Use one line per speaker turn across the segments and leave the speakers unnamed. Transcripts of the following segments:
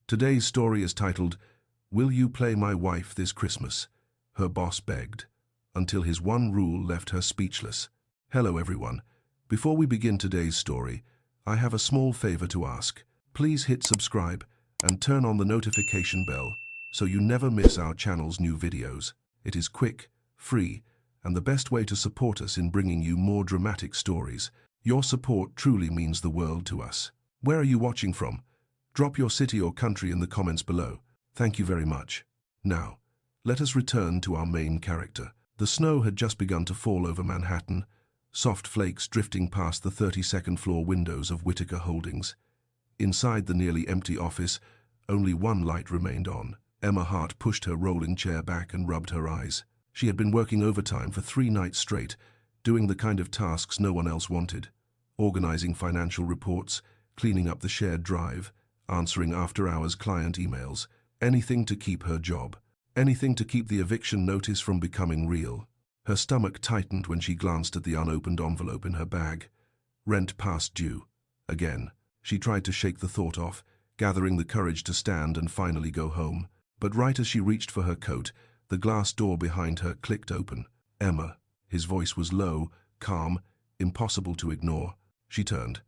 Today's story is titled, "Will You Play My Wife This Christmas?" Her boss begged, until his one rule left her speechless. Hello everyone. Before we begin today's story, I have a small favor to ask. Please hit subscribe and turn on the notification bell so you never miss our channel's new videos. It is quick, free, and the best way to support us in bringing you more dramatic stories. Your support truly means the world to us. Where are you watching from? Drop your city or country in the comments below. Thank you very much. Now, let us return to our main character. The snow had just begun to fall over Manhattan, soft flakes drifting past the 32nd floor windows of Whitaker Holdings. Inside the nearly empty office, only one light remained on. Emma Hart pushed her rolling chair back and rubbed her eyes. She had been working overtime for 3 nights straight, doing the kind of tasks no one else wanted. Organizing financial reports, cleaning up the shared drive, answering after-hours client emails, anything to keep her job, anything to keep the eviction notice from becoming real. Her stomach tightened when she glanced at the unopened envelope in her bag. Rent past due. Again. She tried to shake the thought off, gathering the courage to stand and finally go home. But right as she reached for her coat, the glass door behind her clicked open. Emma. His voice was low, calm, impossible to ignore. She turned.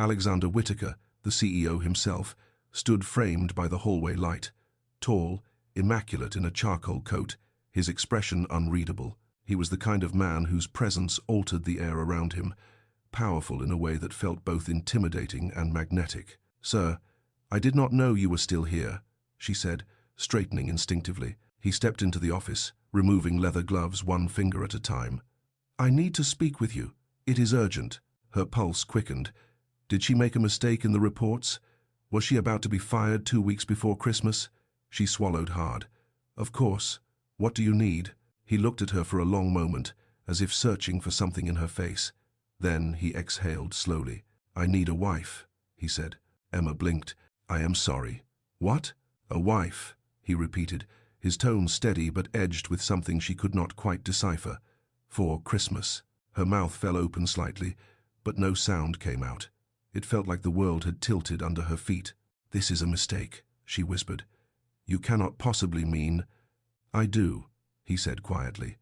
Alexander Whitaker, the CEO himself, stood framed by the hallway light. Tall, immaculate in a charcoal coat, his expression unreadable. He was the kind of man whose presence altered the air around him, powerful in a way that felt both intimidating and magnetic. "Sir, I did not know you were still here," she said, straightening instinctively. He stepped into the office, removing leather gloves 1 finger at a time. "I need to speak with you. It is urgent." Her pulse quickened. Did she make a mistake in the reports? Was she about to be fired 2 weeks before Christmas? She swallowed hard. "Of course. What do you need?" He looked at her for a long moment, as if searching for something in her face. Then he exhaled slowly. "I need a wife," he said. Emma blinked. "I am sorry." "What?" "A wife," he repeated, his tone steady but edged with something she could not quite decipher. "For Christmas." Her mouth fell open slightly, but no sound came out. It felt like the world had tilted under her feet. "This is a mistake," she whispered. "You cannot possibly mean—" "I do," he said quietly.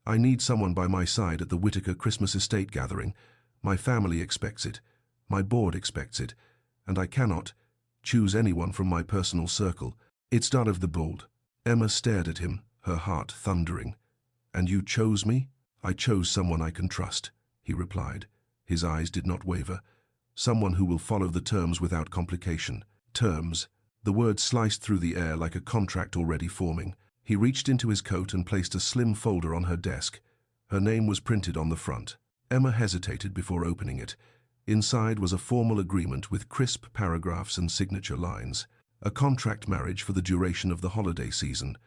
"I need someone by my side at the Whitaker Christmas estate gathering. My family expects it. My board expects it. And I cannot choose anyone from my personal circle. It's done of the bold." Emma stared at him, her heart thundering. "And you chose me?" "I chose someone I can trust," he replied. His eyes did not waver. "Someone who will follow the terms without complication." Terms. The word sliced through the air like a contract already forming. He reached into his coat and placed a slim folder on her desk. Her name was printed on the front. Emma hesitated before opening it. Inside was a formal agreement with crisp paragraphs and signature lines. A contract marriage for the duration of the holiday season.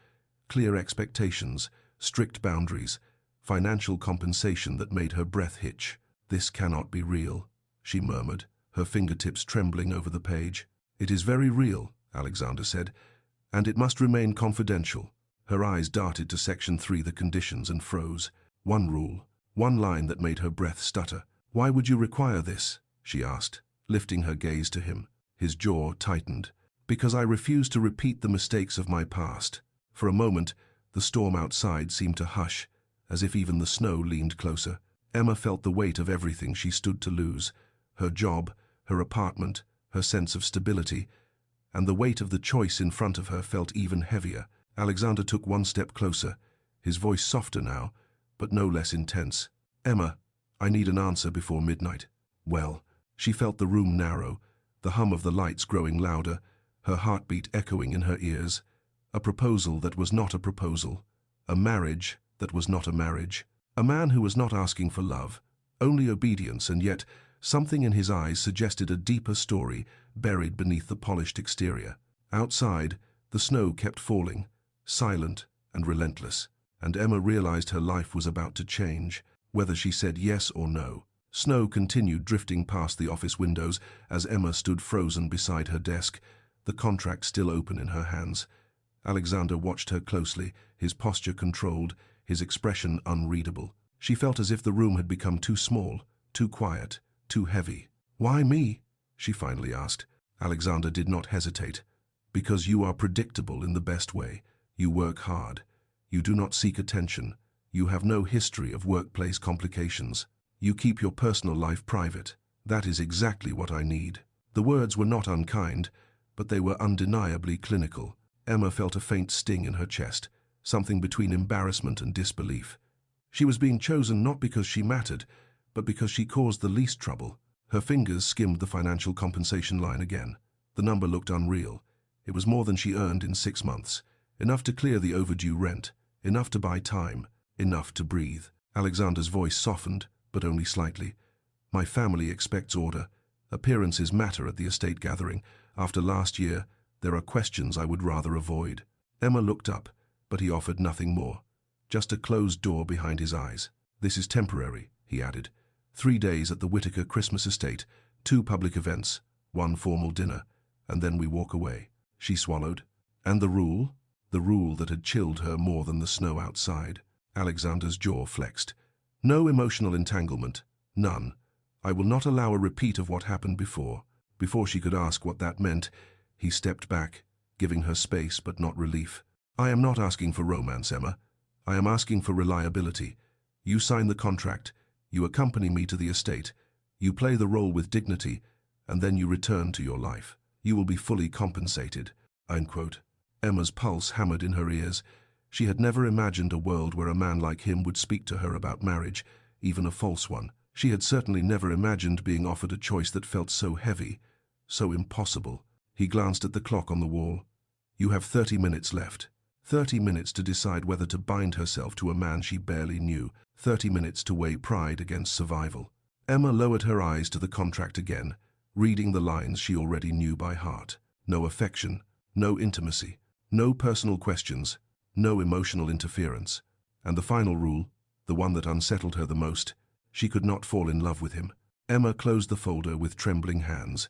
Clear expectations, strict boundaries, financial compensation that made her breath hitch. "This cannot be real," she murmured, her fingertips trembling over the page. "It is very real," Alexander said, "and it must remain confidential." Her eyes darted to Section 3, the conditions, and froze. One rule, one line that made her breath stutter. "Why would you require this?" she asked, lifting her gaze to him. His jaw tightened. "Because I refuse to repeat the mistakes of my past." For a moment, the storm outside seemed to hush, as if even the snow leaned closer. Emma felt the weight of everything she stood to lose. Her job, her apartment, her sense of stability, and the weight of the choice in front of her felt even heavier. Alexander took 1 step closer, his voice softer now, but no less intense. "Emma, I need an answer before midnight." Well, she felt the room narrow, the hum of the lights growing louder, her heartbeat echoing in her ears. A proposal that was not a proposal. A marriage that was not a marriage. A man who was not asking for love, only obedience, and yet something in his eyes suggested a deeper story buried beneath the polished exterior. Outside, the snow kept falling, silent and relentless, and Emma realized her life was about to change, whether she said yes or no. Snow continued drifting past the office windows as Emma stood frozen beside her desk, the contract still open in her hands. Alexander watched her closely, his posture controlled, his expression unreadable. She felt as if the room had become too small, too quiet, too heavy. "Why me?" she finally asked. Alexander did not hesitate. Because you are predictable in the best way. You work hard. You do not seek attention. You have no history of workplace complications. You keep your personal life private. That is exactly what I need." The words were not unkind, but they were undeniably clinical. Emma felt a faint sting in her chest, something between embarrassment and disbelief. She was being chosen not because she mattered, but because she caused the least trouble. Her fingers skimmed the financial compensation line again. The number looked unreal. It was more than she earned in 6 months. Enough to clear the overdue rent, enough to buy time, enough to breathe. Alexander's voice softened, but only slightly. "My family expects order. Appearances matter at the estate gathering. After last year, there are questions I would rather avoid." Emma looked up, but he offered nothing more. Just a closed door behind his eyes. "This is temporary," he added. 3 days at the Whittaker Christmas estate, 2 public events, 1 formal dinner, and then we walk away." She swallowed. "And the rule?" The rule that had chilled her more than the snow outside. Alexander's jaw flexed. "No emotional entanglement. None. I will not allow a repeat of what happened before." Before she could ask what that meant, he stepped back, giving her space but not relief. "I am not asking for romance, Emma. I am asking for reliability. You sign the contract, you accompany me to the estate, you play the role with dignity, and then you return to your life. You will be fully compensated." Unquote. Emma's pulse hammered in her ears. She had never imagined a world where a man like him would speak to her about marriage, even a false one. She had certainly never imagined being offered a choice that felt so heavy, so impossible. He glanced at the clock on the wall. "You have 30 minutes left. 30 minutes to decide whether to bind herself to a man she barely knew. 30 minutes to weigh pride against survival." Emma lowered her eyes to the contract again, reading the lines she already knew by heart. No affection, no intimacy, no personal questions, no emotional interference. And the final rule, the one that unsettled her the most, she could not fall in love with him. Emma closed the folder with trembling hands.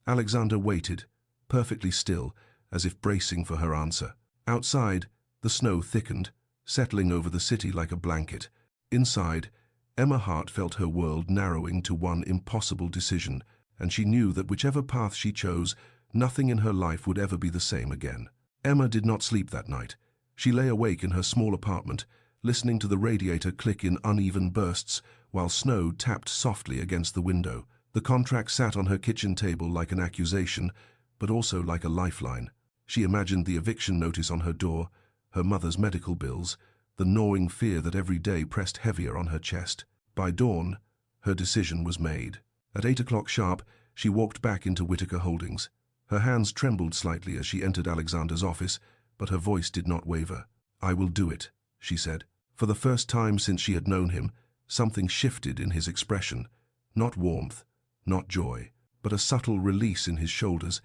Alexander waited, perfectly still, as if bracing for her answer. Outside, the snow thickened, settling over the city like a blanket. Inside, Emma Hart felt her world narrowing to one impossible decision, and she knew that whichever path she chose, nothing in her life would ever be the same again. Emma did not sleep that night. She lay awake in her small apartment, listening to the radiator click in uneven bursts while snow tapped softly against the window. The contract sat on her kitchen table like an accusation, but also like a lifeline. She imagined the eviction notice on her door, her mother's medical bills, the gnawing fear that every day pressed heavier on her chest. By dawn, her decision was made. At 8 o'clock sharp, she walked back into Whittaker Holdings. Her hands trembled slightly as she entered Alexander's office, but her voice did not waver. "I will do it," she said. For the first time since she had known him, something shifted in his expression. Not warmth, not joy, but a subtle release in his shoulders,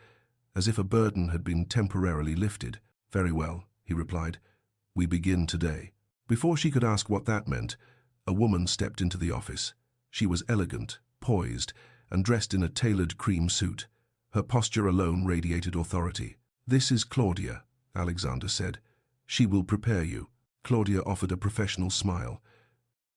as if a burden had been temporarily lifted. "Very well," he replied. "We begin today." Before she could ask what that meant, a woman stepped into the office. She was elegant, poised, and dressed in a tailored cream suit. Her posture alone radiated authority. "This is Claudia," Alexander said. "She will prepare you." Claudia offered a professional smile.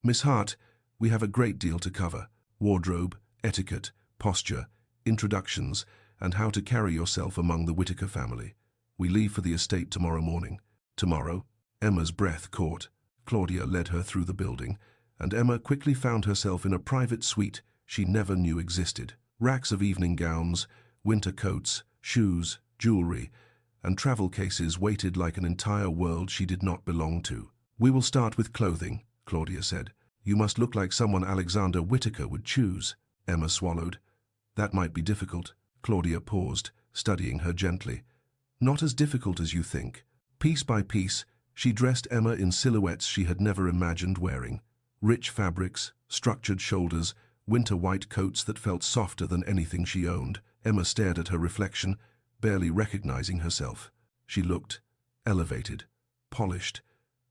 "Miss Hart, we have a great deal to cover. Wardrobe, etiquette, posture, introductions, and how to carry yourself among the Whittaker family. We leave for the estate tomorrow morning." "Tomorrow?" Emma's breath caught. Claudia led her through the building, and Emma quickly found herself in a private suite she never knew existed. Racks of evening gowns, winter coats, shoes, jewelry, and travel cases waited like an entire world she did not belong to. "We will start with clothing," Claudia said. "You must look like someone Alexander Whittaker would choose." Emma swallowed. "That might be difficult." Claudia paused, studying her gently. "Not as difficult as you think." Piece by piece, she dressed Emma in silhouettes she had never imagined wearing. Rich fabrics, structured shoulders, winter white coats that felt softer than anything she owned. Emma stared at her reflection, barely recognizing herself. She looked elevated, polished,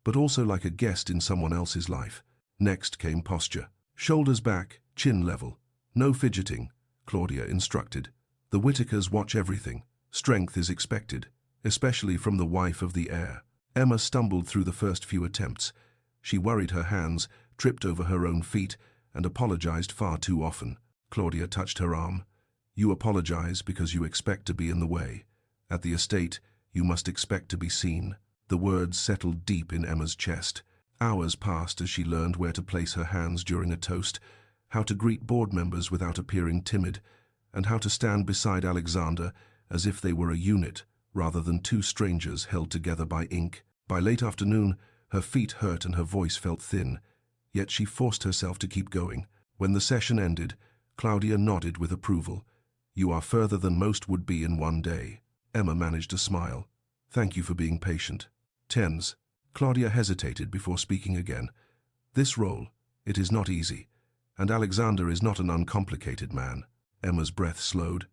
but also like a guest in someone else's life. Next came posture. "Shoulders back, chin level. No fidgeting," Claudia instructed. "The Whittakers watch everything. Strength is expected, especially from the wife of the heir." Emma stumbled through the first few attempts. She worried her hands, tripped over her own feet, and apologized far too often. Claudia touched her arm. "You apologize because you expect to be in the way. At the estate, you must expect to be seen. The words settled deep in Emma's chest. Hours passed as she learned where to place her hands during a toast, how to greet board members without appearing timid, and how to stand beside Alexander as if they were a unit rather than two strangers held together by ink. By late afternoon, her feet hurt and her voice felt thin, yet she forced herself to keep going. When the session ended, Claudia nodded with approval. "You are further than most would be in one day." Emma managed a smile. "Thank you for being patient." Tens. Claudia hesitated before speaking again. "This role, it is not easy, and Alexander is not an uncomplicated man." Emma's breath slowed.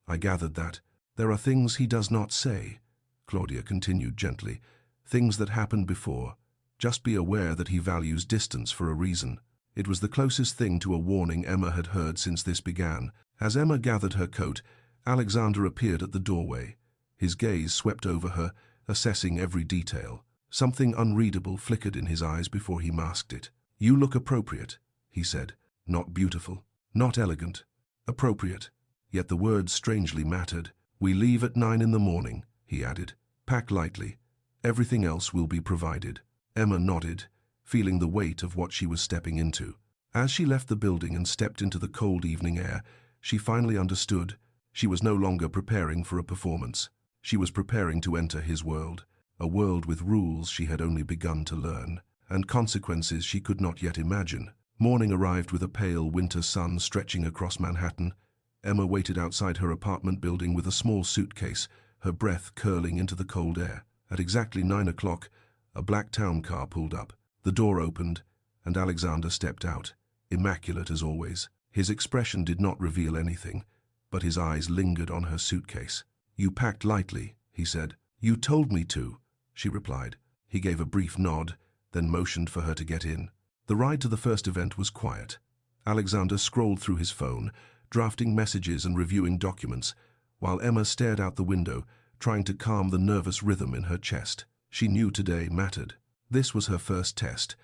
"I gathered that. There are things he does not say," Claudia continued gently. "Things that happened before. Just be aware that he values distance for a reason." It was the closest thing to a warning Emma had heard since this began. As Emma gathered her coat, Alexander appeared at the doorway. His gaze swept over her, assessing every detail. Something unreadable flickered in his eyes before he masked it. "You look appropriate," he said. "Not beautiful, not elegant. Appropriate." Yet the words strangely mattered. "We leave at 9 in the morning," he added. "Pack lightly. Everything else will be provided." Emma nodded, feeling the weight of what she was stepping into. As she left the building and stepped into the cold evening air, she finally understood. She was no longer preparing for a performance. She was preparing to enter his world, a world with rules she had only begun to learn, and consequences she could not yet imagine. Morning arrived with a pale winter sun stretching across Manhattan. Emma waited outside her apartment building with a small suitcase, her breath curling into the cold air. At exactly 9 o'clock, a black town car pulled up. The door opened, and Alexander stepped out, immaculate as always. His expression did not reveal anything, but his eyes lingered on her suitcase. "You packed lightly," he said. "You told me to," she replied. He gave a brief nod, then motioned for her to get in. The ride to the first event was quiet. Alexander scrolled through his phone, drafting messages and reviewing documents, while Emma stared out the window, trying to calm the nervous rhythm in her chest. She knew today mattered. This was her first test,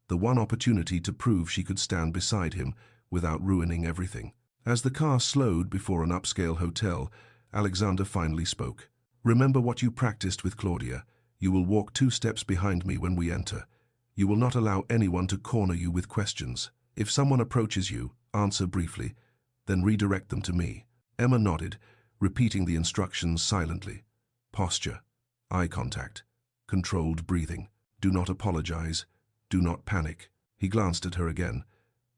the one opportunity to prove she could stand beside him without ruining everything. As the car slowed before an upscale hotel, Alexander finally spoke. "Remember what you practiced with Claudia. You will walk 2 steps behind me when we enter. You will not allow anyone to corner you with questions. If someone approaches you, answer briefly, then redirect them to me." Emma nodded, repeating the instructions silently. Posture, eye contact, controlled breathing. "Do not apologize. Do not panic." He glanced at her again.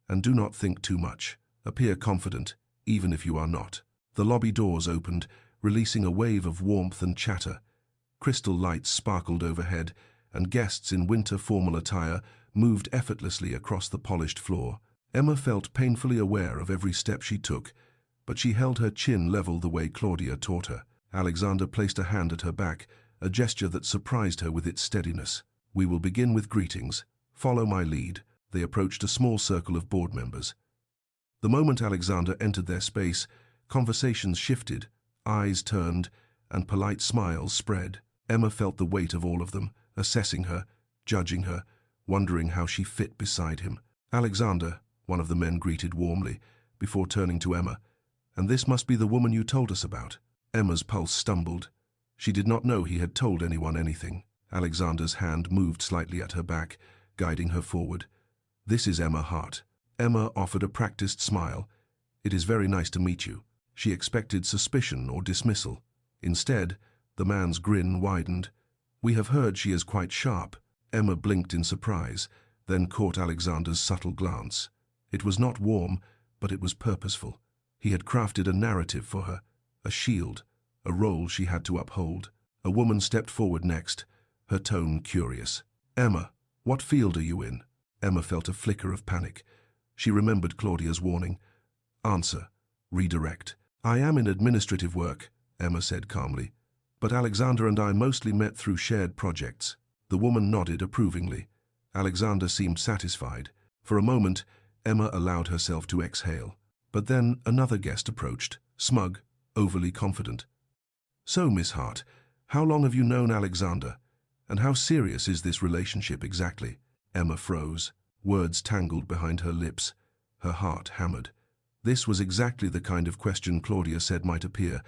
"And do not think too much. Appear confident, even if you are not." The lobby doors opened, releasing a wave of warmth and chatter. Crystal lights sparkled overhead, and guests in winter formal attire moved effortlessly across the polished floor. Emma felt painfully aware of every step she took, but she held her chin level the way Claudia taught her. Alexander placed a hand at her back, a gesture that surprised her with its steadiness. "We will begin with greetings. Follow my lead." They approached a small circle of board members. The moment Alexander entered their space, conversations shifted, eyes turned, and polite smiles spread. Emma felt the weight of all of them, assessing her, judging her, wondering how she fit beside him. "Alexander," one of the men greeted warmly, before turning to Emma. "And this must be the woman you told us about." Emma's pulse stumbled. She did not know he had told anyone anything. Alexander's hand moved slightly at her back, guiding her forward. "This is Emma Hart." Emma offered a practiced smile. "It is very nice to meet you." She expected suspicion or dismissal. Instead, the man's grin widened. "We have heard she is quite sharp." Emma blinked in surprise, then caught Alexander's subtle glance. It was not warm, but it was purposeful. He had crafted a narrative for her, a shield, a role she had to uphold. A woman stepped forward next, her tone curious. "Emma, what field are you in?" Emma felt a flicker of panic. She remembered Claudia's warning. "Answer. Redirect." "I am in administrative work," Emma said calmly. "But Alexander and I mostly met through shared projects." The woman nodded approvingly. Alexander seemed satisfied. For a moment, Emma allowed herself to exhale. But then another guest approached, smug, overly confident. "So, Miss Hart, how long have you known Alexander? And how serious is this relationship exactly?" Emma froze. Words tangled behind her lips. Her heart hammered. This was exactly the kind of question Claudia said might appear,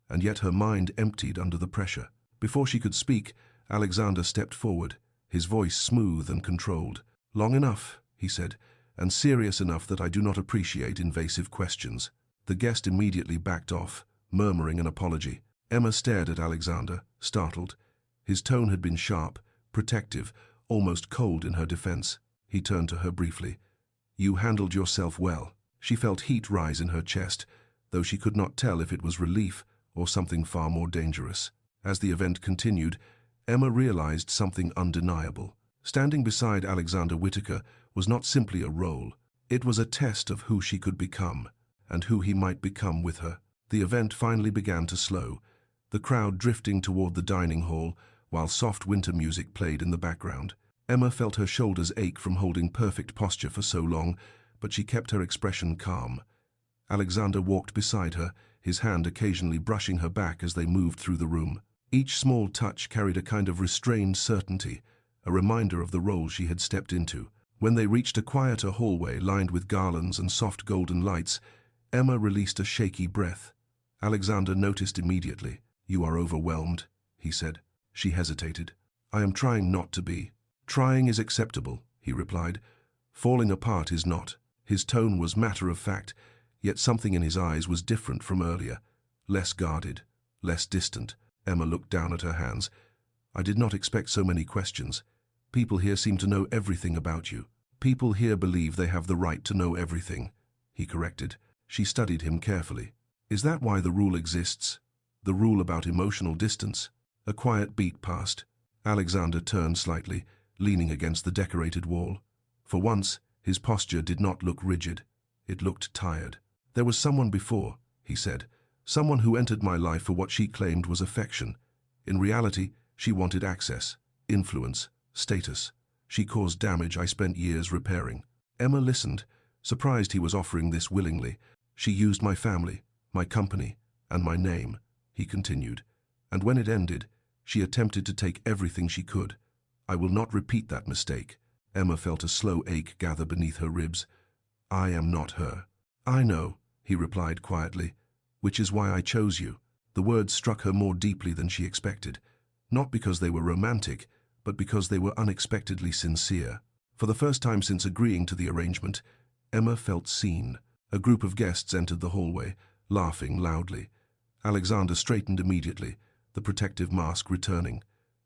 and yet her mind emptied under the pressure. Before she could speak, Alexander stepped forward, his voice smooth and controlled. "Long enough," he said, "and serious enough that I do not appreciate invasive questions." The guest immediately backed off, murmuring an apology. Emma stared at Alexander, startled. His tone had been sharp, protective, almost cold in her defense. He turned to her briefly. "You handled yourself well." She felt heat rise in her chest, though she could not tell if it was relief or something far more dangerous. As the event continued, Emma realized something undeniable. Standing beside Alexander Whittaker was not simply a role. It was a test of who she could become, and who he might become with her. The event finally began to slow, the crowd drifting toward the dining hall, while soft winter music played in the background. Emma felt her shoulders ache from holding perfect posture for so long, but she kept her expression calm. Alexander walked beside her, his hand occasionally brushing her back as they moved through the room. Each small touch carried a kind of restrained certainty, a reminder of the role she had stepped into. When they reached a quieter hallway lined with garlands and soft golden lights, Emma released a shaky breath. Alexander noticed immediately. "You are overwhelmed," he said. She hesitated. "I am trying not to be." "Trying is acceptable," he replied. "Falling apart is not." His tone was matter of fact, yet something in his eyes was different from earlier, less guarded, less distant. Emma looked down at her hands. "I did not expect so many questions. People here seem to know everything about you." "People here believe they have the right to know everything," he corrected. She studied him carefully. "Is that why the rule exists? The rule about emotional distance?" A quiet beat passed. Alexander turned slightly, leaning against the decorated wall. For once, his posture did not look rigid. It looked tired. "There was someone before," he said. "Someone who entered my life for what she claimed was affection. In reality, she wanted access, influence, status. She caused damage I spent years repairing." Emma listened, surprised he was offering this willingly. "She used my family, my company, and my name," he continued. "And when it ended, she attempted to take everything she could. I will not repeat that mistake." Emma felt a slow ache gather beneath her ribs. "I am not her." "I know," he replied quietly, "which is why I chose you." The words struck her more deeply than she expected, not because they were romantic, but because they were unexpectedly sincere. For the first time since agreeing to the arrangement, Emma felt seen. A group of guests entered the hallway, laughing loudly. Alexander straightened immediately, the protective mask returning.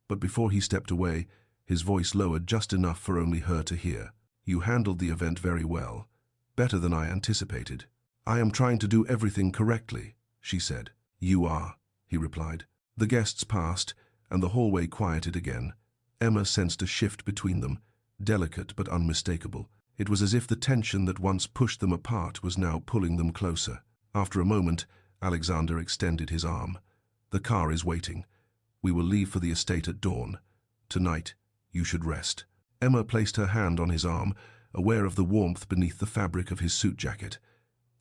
But before he stepped away, his voice lowered just enough for only her to hear. "You handled the event very well, better than I anticipated." "I am trying to do everything correctly," she said. "You are," he replied. The guests passed, and the hallway quieted again. Emma sensed a shift between them, delicate but unmistakable. It was as if the tension that once pushed them apart was now pulling them closer. After a moment, Alexander extended his arm. "The car is waiting. We will leave for the estate at dawn. Tonight, you should rest." Emma placed her hand on his arm, aware of the warmth beneath the fabric of his suit jacket.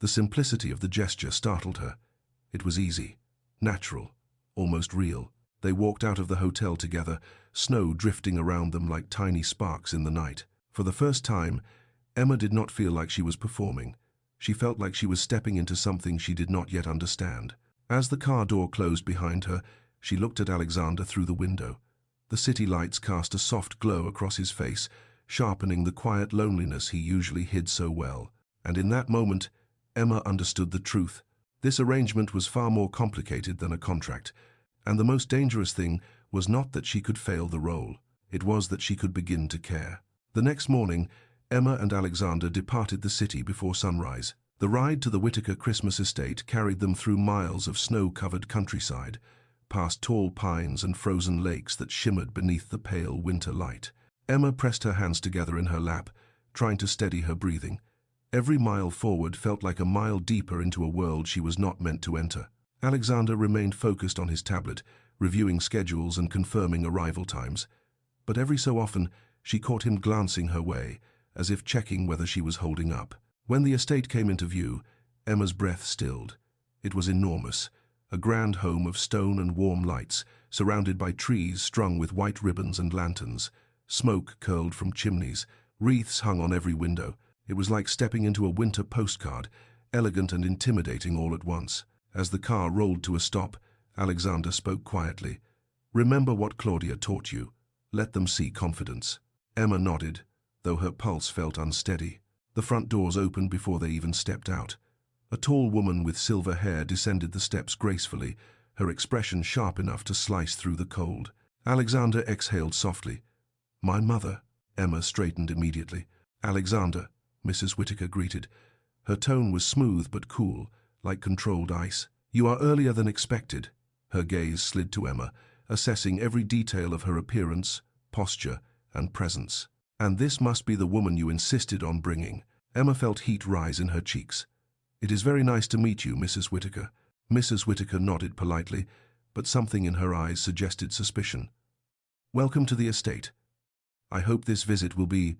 The simplicity of the gesture startled her. It was easy, natural, almost real. They walked out of the hotel together, snow drifting around them like tiny sparks in the night. For the first time, Emma did not feel like she was performing. She felt like she was stepping into something she did not yet understand. As the car door closed behind her, she looked at Alexander through the window. The city lights cast a soft glow across his face, sharpening the quiet loneliness he usually hid so well. And in that moment, Emma understood the truth. This arrangement was far more complicated than a contract, and the most dangerous thing was not that she could fail the role. It was that she could begin to care. The next morning, Emma and Alexander departed the city before sunrise. The ride to the Whittaker Christmas estate carried them through miles of snow-covered countryside, past tall pines and frozen lakes that shimmered beneath the pale winter light. Emma pressed her hands together in her lap, trying to steady her breathing. Every mile forward felt like a mile deeper into a world she was not meant to enter. Alexander remained focused on his tablet, reviewing schedules and confirming arrival times. But every so often, she caught him glancing her way, as if checking whether she was holding up. When the estate came into view, Emma's breath stilled. It was enormous, a grand home of stone and warm lights, surrounded by trees strung with white ribbons and lanterns. Smoke curled from chimneys, wreaths hung on every window. It was like stepping into a winter postcard, elegant and intimidating all at once. As the car rolled to a stop, Alexander spoke quietly. Remember what Claudia taught you. Let them see confidence. Emma nodded, though her pulse felt unsteady. The front doors opened before they even stepped out. A tall woman with silver hair descended the steps gracefully, her expression sharp enough to slice through the cold. Alexander exhaled softly. "My mother." Emma straightened immediately. "Alexander," Mrs. Whittaker greeted. Her tone was smooth but cool, like controlled ice. "You are earlier than expected." Her gaze slid to Emma, assessing every detail of her appearance, posture, and presence. "And this must be the woman you insisted on bringing." Emma felt heat rise in her cheeks. "It is very nice to meet you, Mrs. Whittaker." Mrs. Whittaker nodded politely, but something in her eyes suggested suspicion. "Welcome to the estate. I hope this visit will be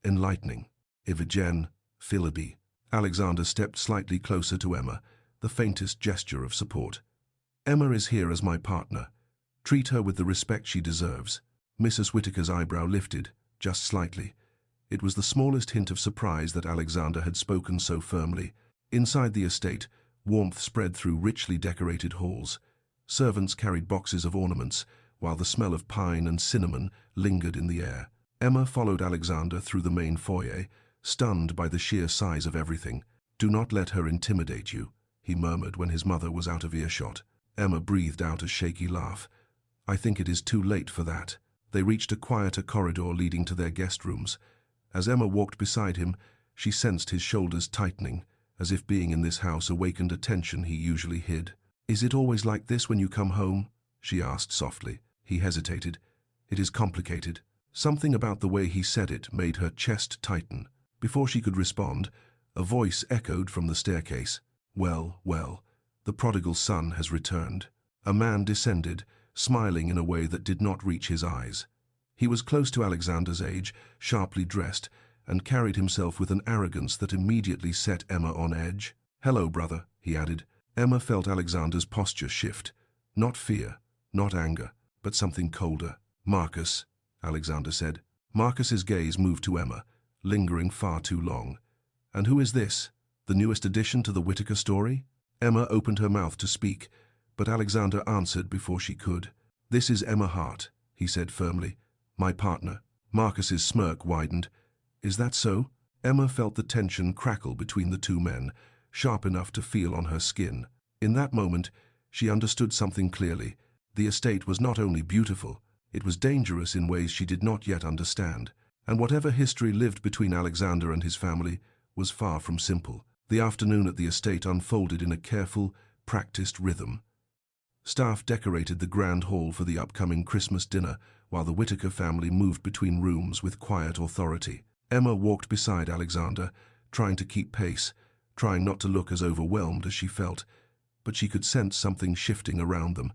enlightening. Imogen Philippi." Alexander stepped slightly closer to Emma, the faintest gesture of support. "Emma is here as my partner. Treat her with the respect she deserves." Mrs. Whittaker's eyebrow lifted, just slightly. It was the smallest hint of surprise that Alexander had spoken so firmly. Inside the estate, warmth spread through richly decorated halls. Servants carried boxes of ornaments, while the smell of pine and cinnamon lingered in the air. Emma followed Alexander through the main foyer, stunned by the sheer size of everything. "Do not let her intimidate you," he murmured when his mother was out of earshot. Emma breathed out a shaky laugh. "I think it is too late for that." They reached a quieter corridor leading to their guest rooms. As Emma walked beside him, she sensed his shoulders tightening, as if being in this house awakened a tension he usually hid. "Is it always like this when you come home?" she asked softly. He hesitated. "It is complicated." Something about the way he said it made her chest tighten. Before she could respond, a voice echoed from the staircase. "Well, well, the prodigal son has returned." A man descended, smiling in a way that did not reach his eyes. He was close to Alexander's age, sharply dressed, and carried himself with an arrogance that immediately set Emma on edge. "Hello, brother," he added. Emma felt Alexander's posture shift. Not fear, not anger, but something colder. "Marcus," Alexander said. Marcus's gaze moved to Emma, lingering far too long. "And who is this? The newest addition to the Whittaker story?" Emma opened her mouth to speak, but Alexander answered before she could. "This is Emma Hart," he said firmly. "My partner." Marcus's smirk widened. "Is that so?" Emma felt the tension crackle between the two men, sharp enough to feel on her skin. In that moment, she understood something clearly. The estate was not only beautiful, it was dangerous in ways she did not yet understand. And whatever history lived between Alexander and his family was far from simple. The afternoon at the estate unfolded in a careful, practiced rhythm. Staff decorated the grand hall for the upcoming Christmas dinner, while the Whittaker family moved between rooms with quiet authority. Emma walked beside Alexander, trying to keep pace, trying not to look as overwhelmed as she felt, but she could sense something shifting around them.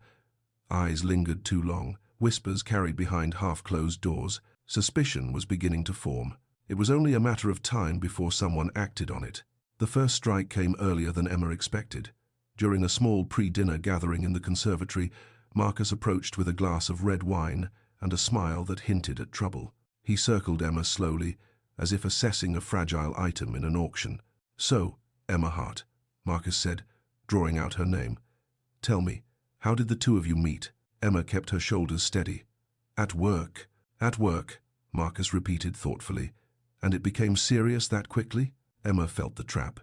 Eyes lingered too long, whispers carried behind half-closed doors. Suspicion was beginning to form. It was only a matter of time before someone acted on it. The first strike came earlier than Emma expected. During a small pre-dinner gathering in the conservatory, Marcus approached with a glass of red wine and a smile that hinted at trouble. He circled Emma slowly, as if assessing a fragile item in an auction. "So, Emma Hart," Marcus said, drawing out her name. "Tell me, how did the two of you meet?" Emma kept her shoulders steady. "At work." "At work," Marcus repeated thoughtfully. "And it became serious that quickly?" Emma felt the trap.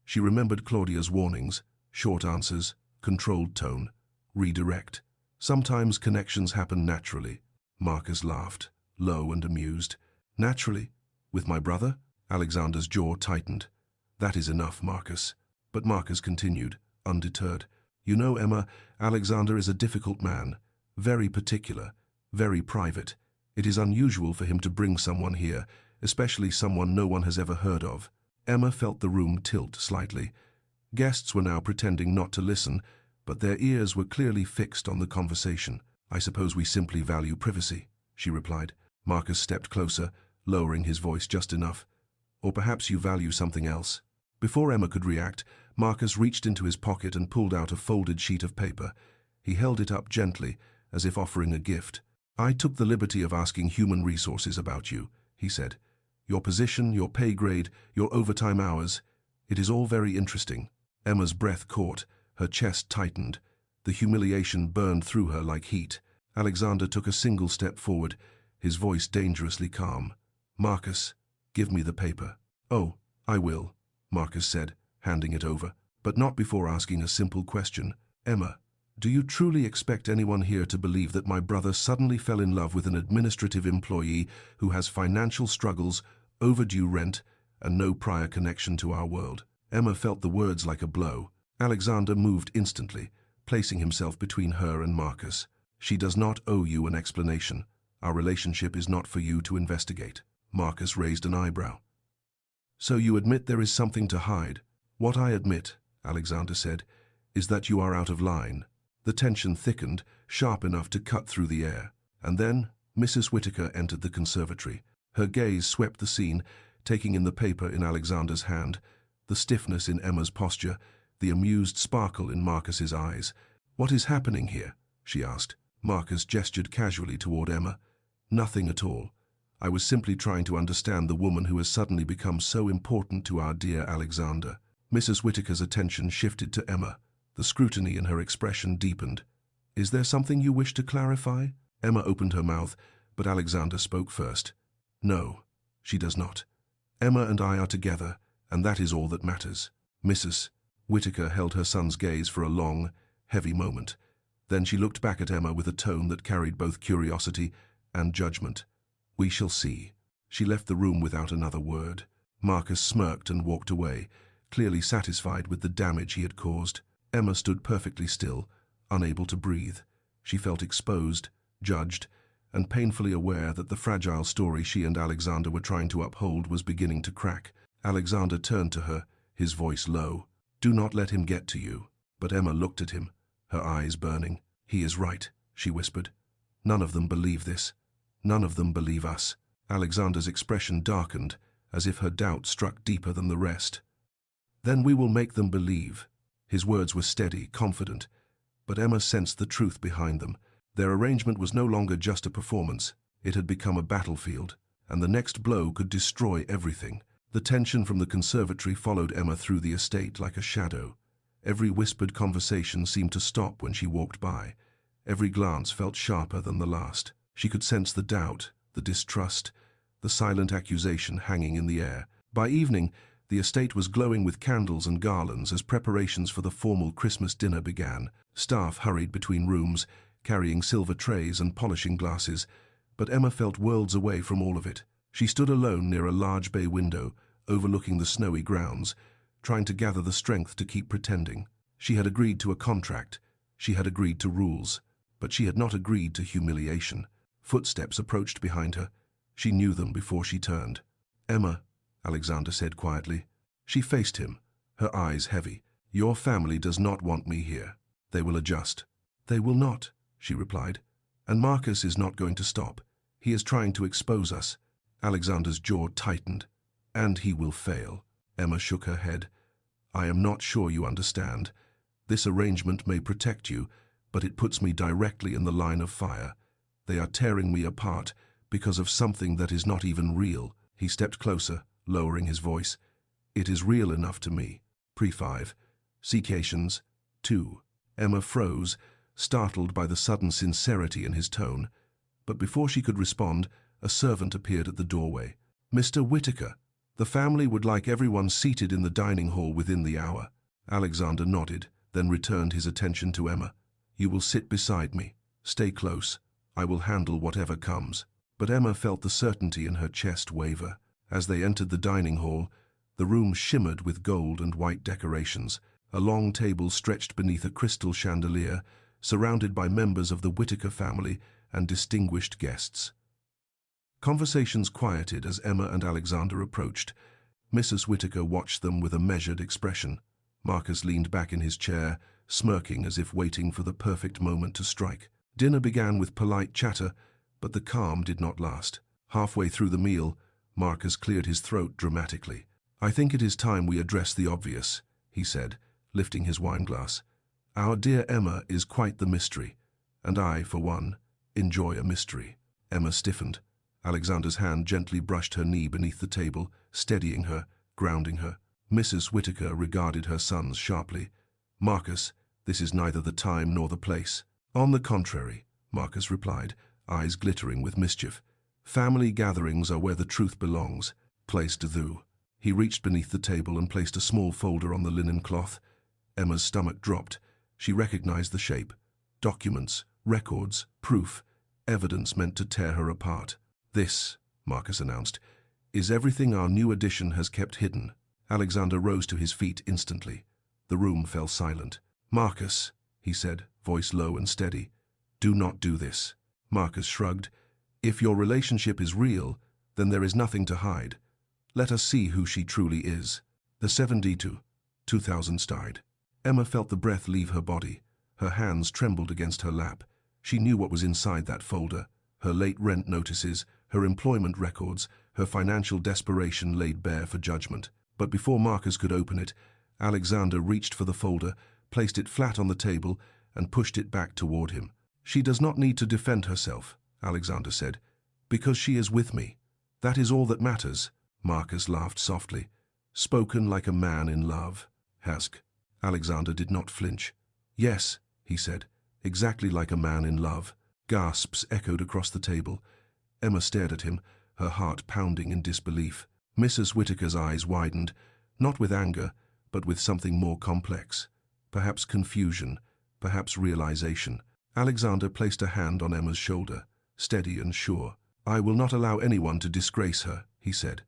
She remembered Claudia's warnings, short answers, controlled tone, redirect. Sometimes connections happen naturally. Marcus laughed, low and amused. "Naturally? With my brother?" Alexander's jaw tightened. "That is enough, Marcus." But Marcus continued, undeterred. "You know, Emma, Alexander is a difficult man, very particular, very private. It is unusual for him to bring someone here, especially someone no one has ever heard of." Emma felt the room tilt slightly. Guests were now pretending not to listen, but their ears were clearly fixed on the conversation. "I suppose we simply value privacy," she replied. Marcus stepped closer, lowering his voice just enough. "Or perhaps you value something else." Before Emma could react, Marcus reached into his pocket and pulled out a folded sheet of paper. He held it up gently, as if offering a gift. "I took the liberty of asking human resources about you," he said. "Your position, your pay grade, your overtime hours. It is all very interesting." Emma's breath caught, her chest tightened. The humiliation burned through her like heat. Alexander took a single step forward, his voice dangerously calm. "Marcus, give me the paper." "Oh, I will," Marcus said, handing it over, but not before asking a simple question. "Emma, do you truly expect anyone here to believe that my brother suddenly fell in love with an administrative employee who has financial struggles, overdue rent, and no prior connection to our world?" Emma felt the words like a blow. Alexander moved instantly, placing himself between her and Marcus. "She does not owe you an explanation. Our relationship is not for you to investigate." Marcus raised an eyebrow. "So you admit there is something to hide?" "What I admit," Alexander said, "is that you are out of line." The tension thickened, sharp enough to cut through the air. And then Mrs. Whittaker entered the conservatory. Her gaze swept the scene, taking in the paper in Alexander's hand, the stiffness in Emma's posture, the amused sparkle in Marcus's eyes. "What is happening here?" she asked. Marcus gestured casually toward Emma. "Nothing at all. I was simply trying to understand the woman who has suddenly become so important to our dear Alexander." Mrs. Whittaker's attention shifted to Emma. The scrutiny in her expression deepened. "Is there something you wish to clarify?" Emma opened her mouth, but Alexander spoke first. "No, she does not. Emma and I are together, and that is all that matters." Mrs. Whittaker held her son's gaze for a long, heavy moment. Then she looked back at Emma with a tone that carried both curiosity and judgment. "We shall see." She left the room without another word. Marcus smirked and walked away, clearly satisfied with the damage he had caused. Emma stood perfectly still, unable to breathe. She felt exposed, judged, and painfully aware that the fragile story she and Alexander were trying to uphold was beginning to crack. Alexander turned to her, his voice low. "Do not let him get to you." But Emma looked at him, her eyes burning. "He is right," she whispered. "None of them believe this. None of them believe us." Alexander's expression darkened, as if her doubt struck deeper than the rest. "Then we will make them believe." His words were steady, confident, but Emma sensed the truth behind them. Their arrangement was no longer just a performance. It had become a battlefield, and the next blow could destroy everything. The tension from the conservatory followed Emma through the estate like a shadow. Every whispered conversation seemed to stop when she walked by. Every glance felt sharper than the last. She could sense the doubt, the distrust, the silent accusation hanging in the air. By evening, the estate was glowing with candles and garlands as preparations for the formal Christmas dinner began. Staff hurried between rooms, carrying silver trays and polishing glasses, but Emma felt worlds away from all of it. She stood alone near a large bay window, overlooking the snowy grounds, trying to gather the strength to keep pretending. She had agreed to a contract. She had agreed to rules. But she had not agreed to humiliation. Footsteps approached behind her. She knew them before she turned. "Emma," Alexander said quietly. She faced him, her eyes heavy. "Your family does not want me here. They will adjust." "They will not," she replied. "And Marcus is not going to stop. He is trying to expose us." Alexander's jaw tightened. "And he will fail." Emma shook her head. "I am not sure you understand. This arrangement may protect you, but it puts me directly in the line of fire. They are tearing me apart because of something that is not even real." He stepped closer, lowering his voice. "It is real enough to me. Pre-5. Secations 2. Emma froze, startled by the sudden sincerity in his tone. But before she could respond, a servant appeared at the doorway. "Mr. Whittaker, the family would like everyone seated in the dining hall within the hour." Alexander nodded, then returned his attention to Emma. "You will sit beside me. Stay close. I will handle whatever comes." But Emma felt the certainty in her chest waver. As they entered the dining hall, the room shimmered with gold and white decorations. A long table stretched beneath a crystal chandelier, surrounded by members of the Whittaker family and distinguished guests. Conversations quieted as Emma and Alexander approached. Mrs. Whittaker watched them with a measured expression. Marcus leaned back in his chair, smirking as if waiting for the perfect moment to strike. Dinner began with polite chatter, but the calm did not last. Halfway through the meal, Marcus cleared his throat dramatically. "I think it is time we address the obvious," he said, lifting his wineglass. "Our dear Emma is quite the mystery, and I, for one, enjoy a mystery." Emma stiffened. Alexander's hand gently brushed her knee beneath the table, steadying her, grounding her. Mrs. Whittaker regarded her sons sharply. "Marcus, This is neither the time nor the place. On the contrary, Marcus replied, eyes glittering with mischief. Family gatherings are where the truth belongs. Placed thou. He reached beneath the table and placed a small folder on the linen cloth. Emma's stomach dropped. She recognized the shape. Documents, records, proof, evidence meant to tear her apart. This, Marcus announced, is everything our new addition has kept hidden. Alexander rose to his feet instantly. The room fell silent. Marcus, he said, voice low and steady, do not do this. Marcus shrugged. If your relationship is real, then there is nothing to hide. Let us see who she truly is. The 2000 sighed. Emma felt the breath leave her body. Her hands trembled against her lap. She knew what was inside that folder. Her late rent notices, her employment records, her financial desperation laid bare for judgment. But before Marcus could open it, Alexander reached for the folder, placed it flat on the table, and pushed it back toward him. She does not need to defend herself, Alexander said, because she is with me. That is all that matters. Marcus laughed softly. Spoken like a man in love. Hask. Alexander did not flinch. Yes, he said, exactly like a man in love. Gasps echoed across the table. Emma stared at him, her heart pounding in disbelief. Mrs. Whittaker's eyes widened, not with anger, but with something more complex. Perhaps confusion, perhaps realization. Alexander placed a hand on Emma's shoulder, steady and sure. I will not allow anyone to disgrace her, he said.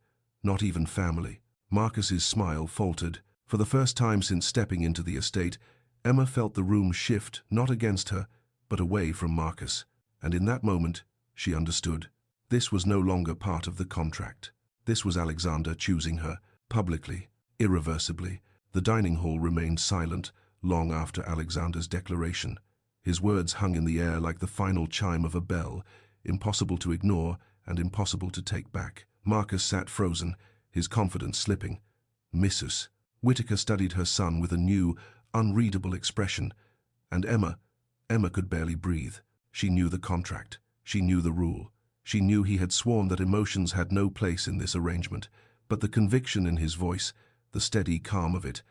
Not even family. Marcus's smile faltered. For the first time since stepping into the estate, Emma felt the room shift, not against her, but away from Marcus. And in that moment, she understood. This was no longer part of the contract. This was Alexander choosing her, publicly, irreversibly. The dining hall remained silent long after Alexander's declaration. His words hung in the air like the final chime of a bell, impossible to ignore and impossible to take back. Marcus sat frozen, his confidence slipping. Mrs. Whittaker studied her son with a new, unreadable expression, and Emma could barely breathe. She knew the contract. She knew the rule. She knew he had sworn that emotions had no place in this arrangement, but the conviction in his voice, the steady calm of it,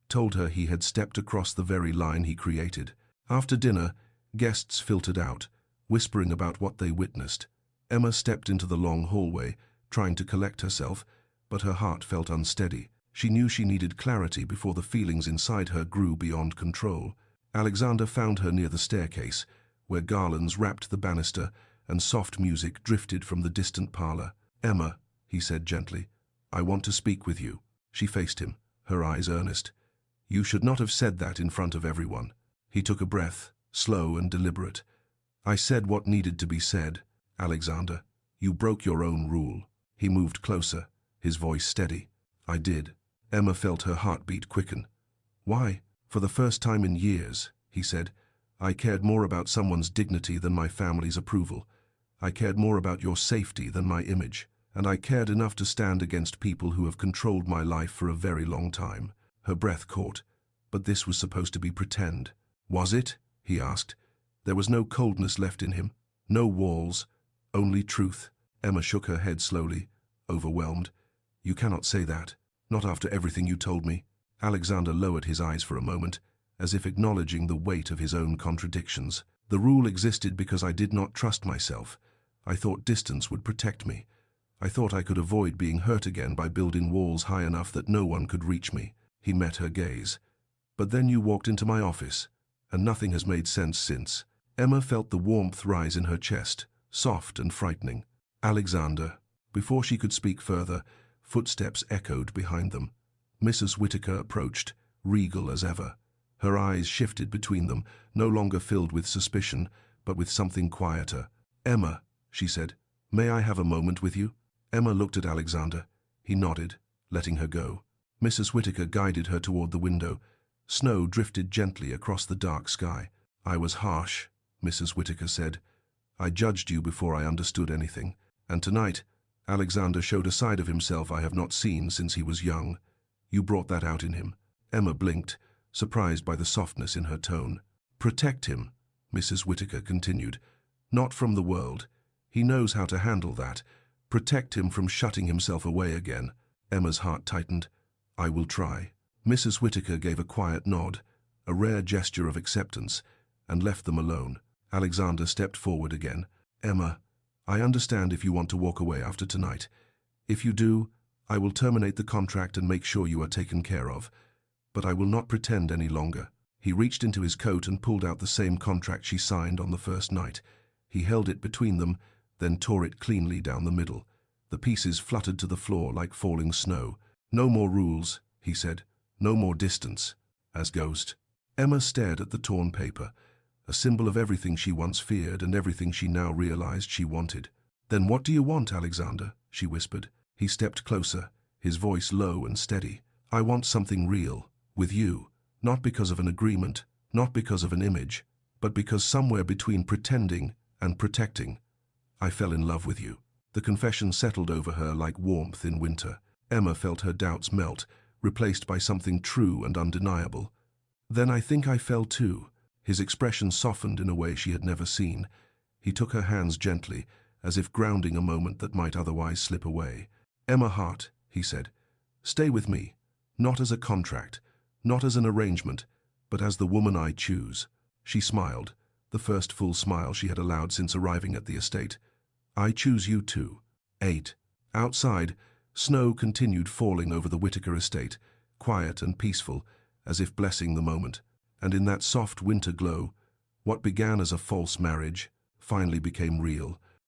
told her he had stepped across the very line he created. After dinner, guests filtered out, whispering about what they witnessed. Emma stepped into the long hallway, trying to collect herself, but her heart felt unsteady. She knew she needed clarity before the feelings inside her grew beyond control. Alexander found her near the staircase, where garlands wrapped the banister and soft music drifted from the distant parlor. Emma, he said gently, I want to speak with you. She faced him, her eyes earnest. You should not have said that in front of everyone. He took a breath, slow and deliberate. I said what needed to be said, Alexander. You broke your own rule. He moved closer, his voice steady. I did. Emma felt her heartbeat quicken. Why? For the first time in years, he said, I cared more about someone's dignity than my family's approval. I cared more about your safety than my image, and I cared enough to stand against people who have controlled my life for a very long time. Her breath caught. But this was supposed to be pretend. Was it? He asked. There was no coldness left in him, no walls, only truth. Emma shook her head slowly, overwhelmed. You cannot say that, not after everything you told me. Alexander lowered his eyes for a moment, as if acknowledging the weight of his own contradictions. The rule existed because I did not trust myself. I thought distance would protect me. I thought I could avoid being hurt again by building walls high enough that no one could reach me. He met her gaze. But then you walked into my office, and nothing has made sense since. Emma felt the warmth rise in her chest, soft and frightening. Alexander. Before she could speak further, footsteps echoed behind them. Mrs. Whittaker approached, regal as ever. Her eyes shifted between them, no longer filled with suspicion, but with something quieter. Emma, she said, may I have a moment with you? Emma looked at Alexander. He nodded, letting her go. Mrs. Whittaker guided her toward the window. Snow drifted gently across the dark sky. I was harsh, Mrs. Whittaker said. I judged you before I understood anything. And tonight, Alexander showed a side of himself I have not seen since he was young. You brought that out in him. Emma blinked, surprised by the softness in her tone. Protect him, Mrs. Whittaker continued. Not from the world. He knows how to handle that. Protect him from shutting himself away again. Emma's heart tightened. I will try. Mrs. Whittaker gave a quiet nod. a rare gesture of acceptance, and left them alone. Alexander stepped forward again. Emma, I understand if you want to walk away after tonight. If you do, I will terminate the contract and make sure you are taken care of. But I will not pretend any longer. He reached into his coat and pulled out the same contract she signed on the first night. He held it between them, then tore it cleanly down the middle. The pieces fluttered to the floor like falling snow. No more rules, he said. No more distance. As ghost. Emma stared at the torn paper, a symbol of everything she once feared and everything she now realized she wanted. Then what do you want, Alexander? She whispered. He stepped closer, his voice low and steady. I want something real, with you. Not because of an agreement, not because of an image, but because somewhere between pretending and protecting, I fell in love with you. The confession settled over her like warmth in winter. Emma felt her doubts melt, replaced by something true and undeniable. Then I think I fell too. His expression softened in a way she had never seen. He took her hands gently, as if grounding a moment that might otherwise slip away. Emma Hart, he said, stay with me, not as a contract, not as an arrangement, but as the woman I choose. She smiled, the first full smile she had allowed since arriving at the estate. I choose you too. 8. Outside, snow continued falling over the Whitaker estate, quiet and peaceful, as if blessing the moment. And in that soft winter glow, what began as a false marriage finally became real.